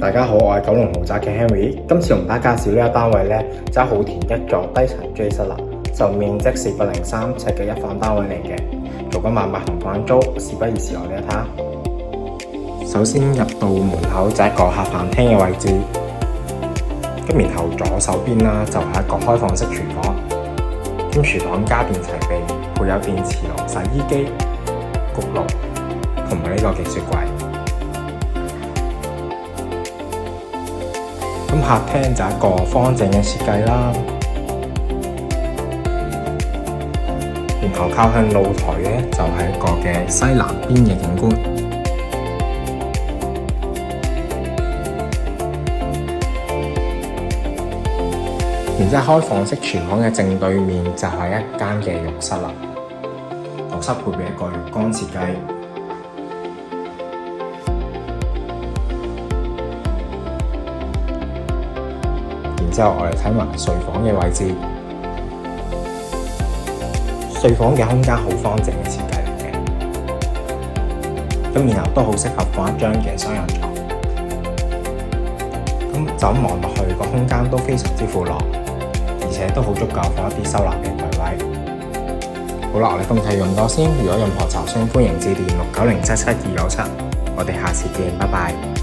大家好，我係九龍豪宅嘅 Henry。今次同大家介紹呢個單位呢，就係好田一座低層 J 室啦，就面積403尺嘅一房單位嚟嘅，做緊18,000同房租。事不宜遲，我哋一睇。首先入到門口就係一個客飯廳嘅位置，咁然後左手邊啦就係一個開放式廚房，兼廚房家電齊備，配有電磁爐、洗衣機、焗爐同埋呢個嘅雪櫃。咁客廳就係一個方正嘅設計啦，然後靠向露台嘅就係一個嘅西南邊嘅景觀。然之後開放式廚房嘅正對面就係一間嘅浴室啦，浴室配備一個浴缸設計。然之後我哋睇埋睡房嘅位置，睡房嘅空間好方正嘅設計嚟嘅，咁然後都好適合放一張嘅雙人床。咁就咁望落去個空間都非常之闊落，而且都好足夠放一啲收納嘅櫃位。好啦，我哋今次用多先，如果任何查詢歡迎致電69077297，我哋下次見，拜拜。